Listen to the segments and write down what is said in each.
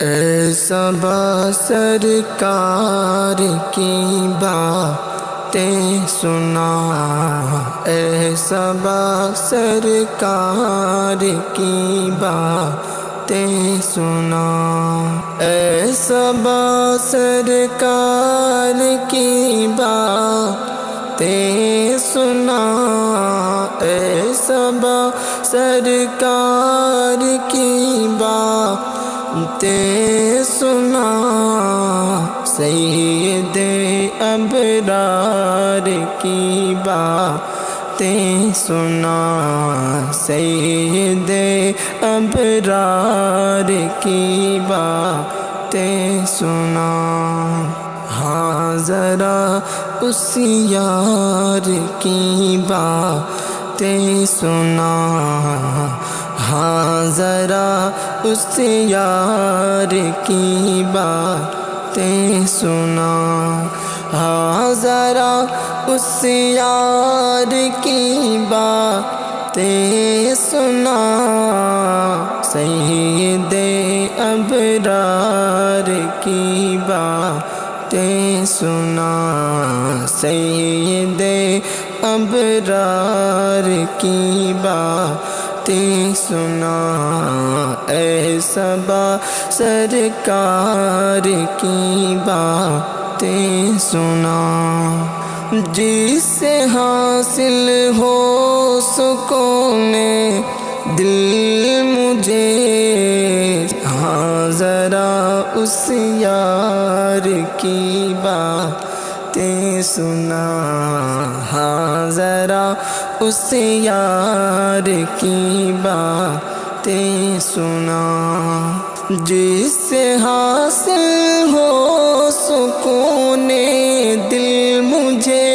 اے صبا سرکار کی باتیں سنا، اے صبا سرکار کی باتیں سنا، اے صبا سرکار کی باتیں سنا، اے صبا سرکار کی باتیں سنا، سید ابرار کی باتیں سنا، سید ابرار کی باتیں سنا۔ ہاں ذرا اس یار کی باتیں سنا، ہاں ذرا اس یار کی باتیں سنا، ہاں ذرا اس یار کی باتیں سنا، سید ابرار کی باتیں سنا، سید ابرار کی باتیں سنا، اے صبا سرکار کی باتیں سنا۔ جس سے حاصل ہو سکون دل مجھے، ہاں ذرا اس یار کی باتیں سنا، ہاں ذرا اس یار کی باتیں سنا۔ جس سے حاصل ہو سکون دل مجھے،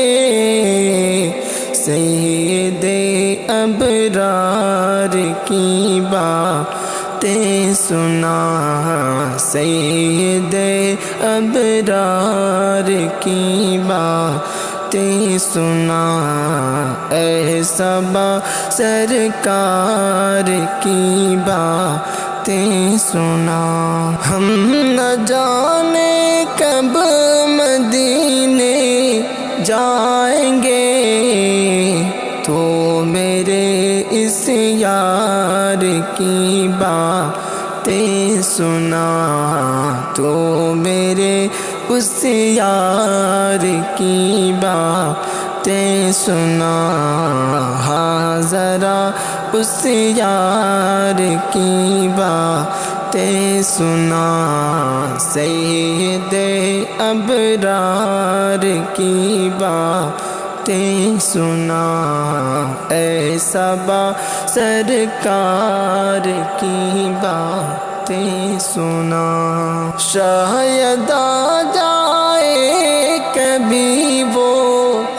سید ابرار کی باتیں سنا، سید ابرار کی باتیں سنا، اے صبا سرکار کی باتیں سنا۔ ہم نہ جانے کب مدینے جائیں گے، تو میرے اس یار کی باتیں سنا، تو میرے اس یار کی باتیں سنا، ہاں ذرا اس یار کی باتیں سنا، سید ابرار کی باتیں سنا، اے صبا سرکار کی باتیں سنا۔ شاید آ جائے کبھی وہ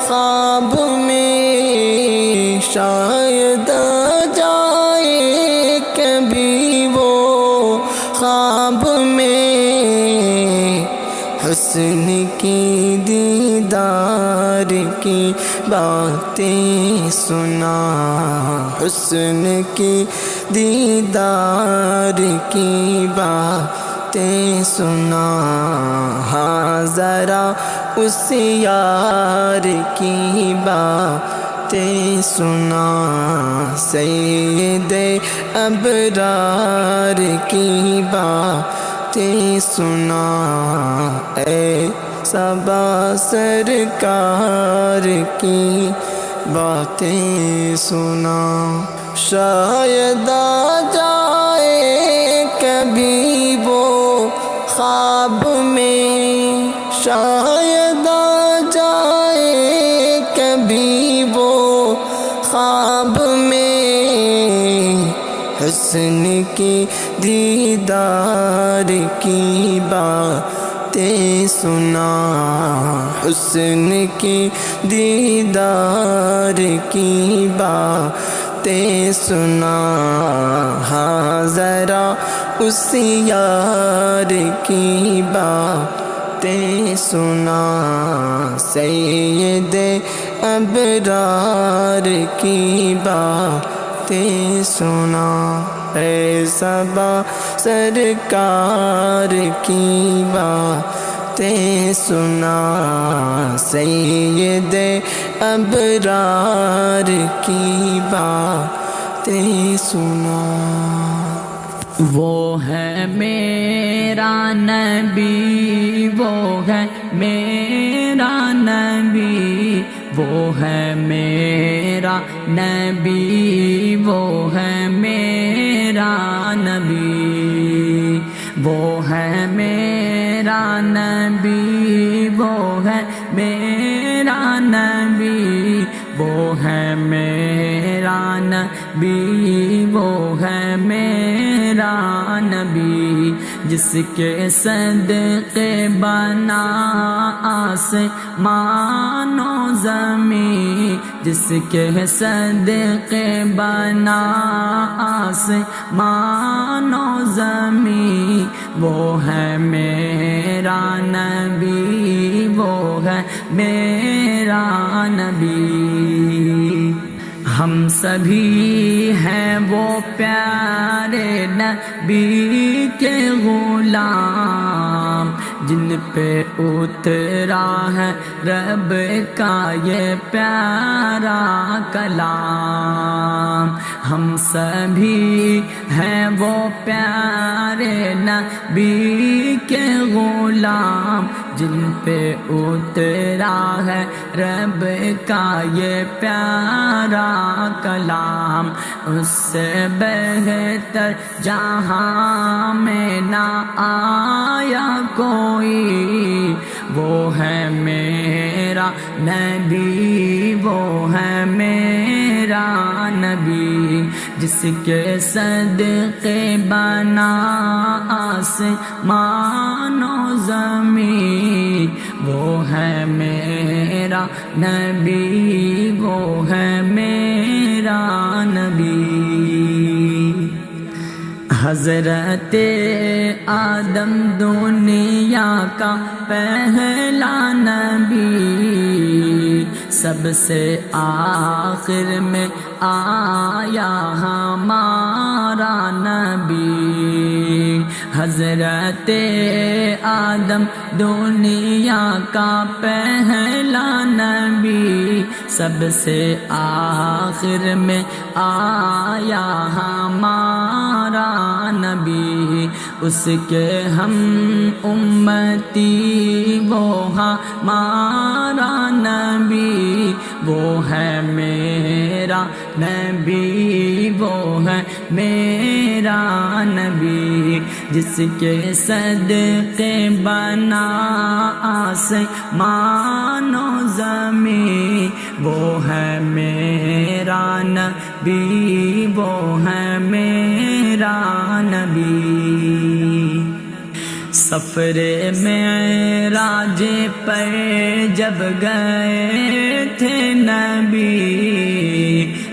خواب میں، شاید آ جائے کبھی وہ خواب میں، حسن کی دیدار کی باتیں سنا، حسن کی دیدار کی باتیں سنا، ہاں ذرا اس یار کی باتیں سنا، سید ابرار کی باتیں سنا، اے صبا سرکار کی باتیں سنا۔ شاید آ جائے کبھی وہ خواب میں، شاید آ جائے کبھی وہ خواب میں، حسن کی دیدار کی باتیں سنا، حسن کی دیدار کی باتیں سنا، ہاں ذرا اس یار کی باتیں سنا، سید ابرار کی باتیں سنا۔ ہے صبا سرکار کی باتیں سنا، سید ابرار کی باتیں سنا۔ وہ ہے میرا نبی، وہ ہے میرا نبی، وہ ہے میرا نبی، وہ ہے میرا نبی، وہ ہے میرا نبی، وہ ہے میرا نبی، وہ ہے میرا نبی، وہ ہے میرا نبی، جس کے صدقے بنا آسمان و زمین، جس کے صدقے بنا آسمان و زمین، وہ ہے میرا نبی، وہ ہے میرا نبی۔ ہم سبھی ہیں وہ پیارے نبی کے غلام، جن پہ اترا ہے رب کا یہ پیارا کلام۔ ہم سبھی ہیں وہ پیارے نبی کے غلام، جن پہ اترا ہے رب کا یہ پیارا کلام۔ اس سے بہتر جہاں میں نہ آیا کوئی، وہ ہے میرا نبی، وہ ہے میرا نبی، جس کے صدقے بنا آسمان و زمین، وہ ہے میرا نبی، وہ ہے میرا نبی۔ حضرت آدم دنیا کا پہلا نبی، سب سے آخر میں آیا ہمارا نبی۔ حضرت آدم دنیا کا پہلا نبی، سب سے آخر میں آیا ہمارا نبی، اس کے ہم امتی وہ ہمارا نبی، وہ ہے میرا نبی، وہ ہے میرا نبی، جس کے صدقے بنا آسمان و زمین، وہ ہے میرا نبی، وہ ہے میرا نبی۔ سفر معراج پر جب گئے تھے نبی،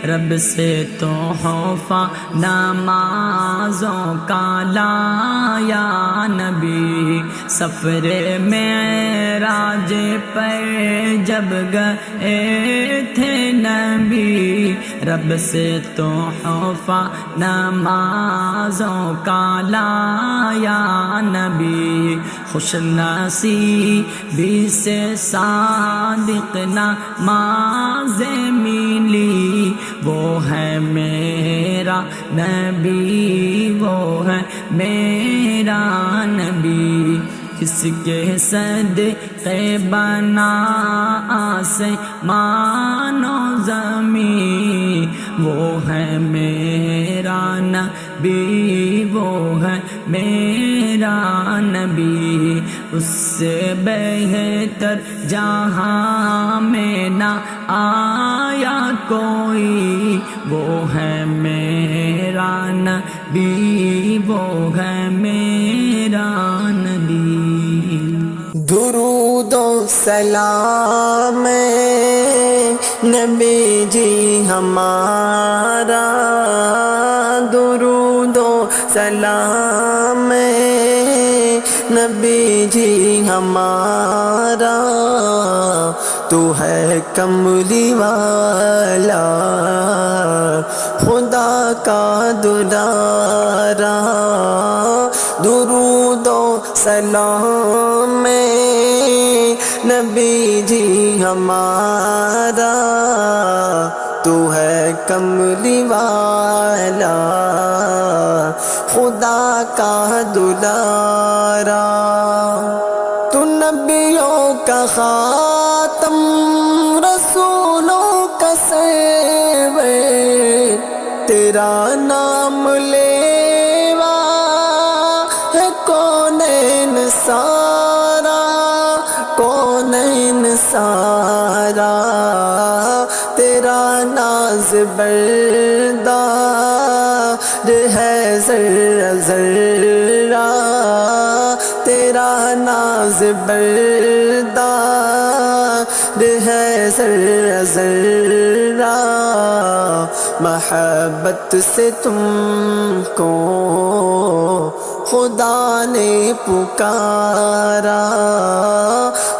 رب سے تحفہ نمازوں کا لایا نبی۔ سفر معراج پر جب گئے تھے نبی، رب سے تحفہ نمازوں کا لایا نبی۔ خوش نصیبی سے صادق نمازیں ملی، وہ ہے میرا نبی، وہ ہے میرا نبی، جس کے صدقے بنا آسمان و زمین، وہ ہے میرا نبی، وہ ہے میرا نبی، اس سے بہتر جہاں میں نہ آیا کوئی، وہ ہے میرا نبی، وہ ہے میرا نبی۔ درود و سلام نبی جی ہمارا، درود و سلام نبی جی ہمارا، تو ہے کملی والا خدا کا دلارا درود و سلام میں نبی جی ہمارا تو ہے کملی والا خدا کا دلارا تو نبیوں کا خاتم رسولوں کا سرور تیرا نام لیوا ہے کونین سارا کونین سارا تیرا ناز بردار ہے ذرہ ذرہ تیرا ناز بردار ہے ذرہ ذرہ محبت سے تم کو خدا نے پکارا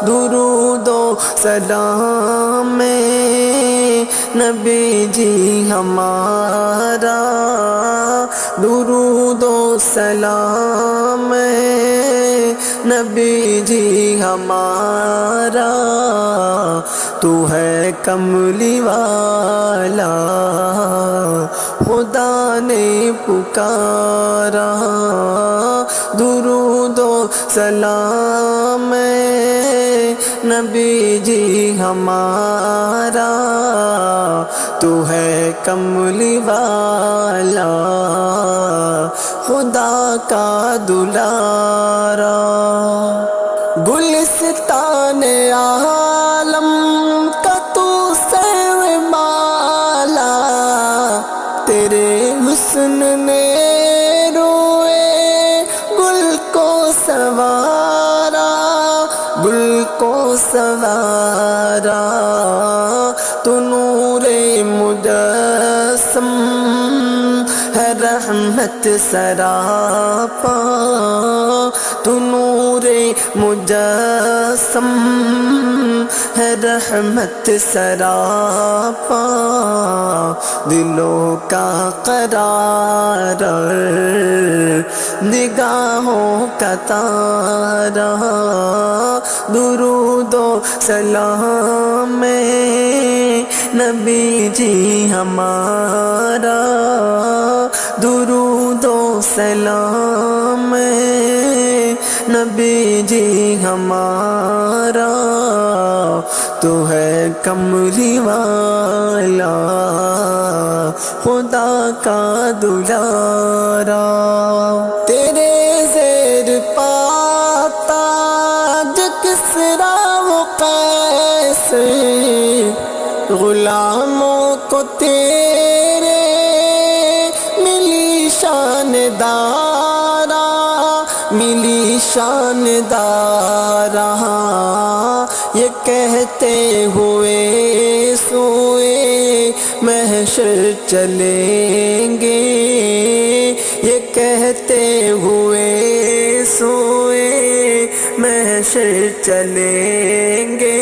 درود و سلام میں نبی جی ہمارا درود و سلام میں نبی جی ہمارا تو ہے کملی والا خدا نے پکارا درود و سلام میں نبی جی ہمارا تو ہے کملی والا خدا کا دلارا گلستان عالم کا تو سر مالا تیرے حسن نے روئے گل کو سوارا گل کو سوارا تو نور مجسم ہے رحمت سراپا تو نور مجسم ہے رحمت سراپا دلوں کا قرار نگاہوں کا تارا درود و سلام میں نبی جی ہمارا درود و سلام میں نبی جی ہمارا تو ہے کملی والا خدا کا دلارا تیرے زیر پاتا جو کسرا و قیصر غلاموں کو تیرے ملی شان دارا ملی شان دارا یہ کہتے ہوئے سوئے محشر چلیں گے یہ کہتے ہوئے سوئے محشر چلیں گے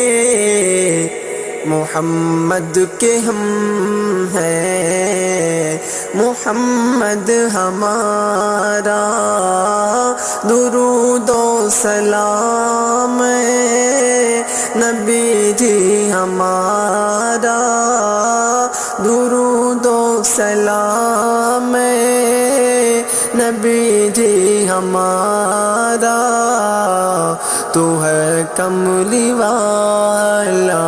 محمد کے ہم ہیں محمد ہمارا درود و سلام نبی جی ہمارا درود و سلام نبی جی ہمارا تو ہے کملی والا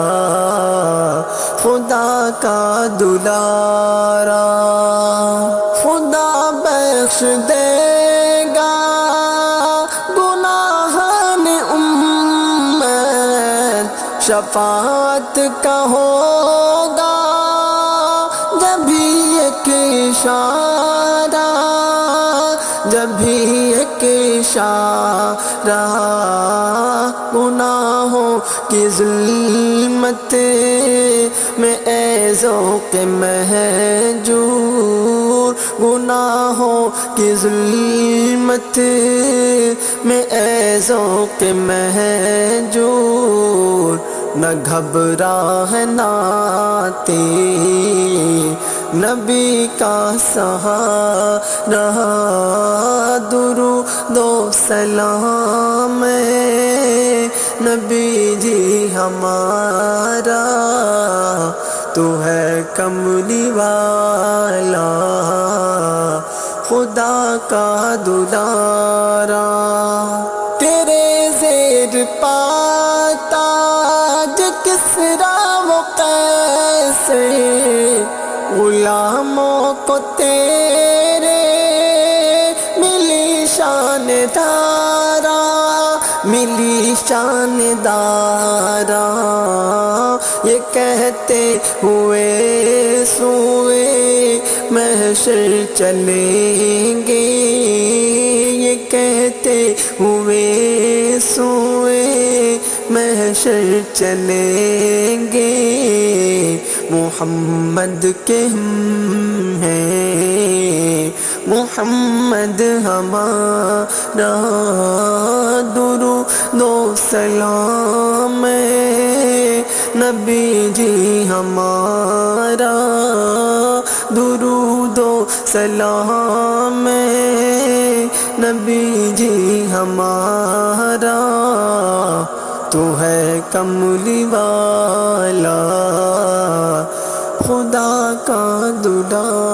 خدا کا دلارا خدا بخش دے گا گناہان امت شفاعت کا ہوگا جبھی ایک اشارہ جبھی ایک اشارہ گناہوں کی ظلمت میں اے ذوق مہجور گناہوں کی ظلمت میں اے ذوق مہجور نہ گھبرا ہے ناتی نبی کا سہارا درود و سلام نبی جی ہمارا تو ہے کملی والا خدا کا دلارا تیرے زیر پاتاج کسرا و قیصر غلاموں کو تیرے ملی شان دارا ملی شان دارا یہ کہتے ہوئے سوئے محشر چلیں گے یہ کہتے ہوئے سوئے محشر چلیں گے محمد کے ہم ہیں محمد ہمارا درود و سلام نبی جی ہمارا درود و سلام نبی جی ہمارا تو ہے کملی والا خدا کا دلارا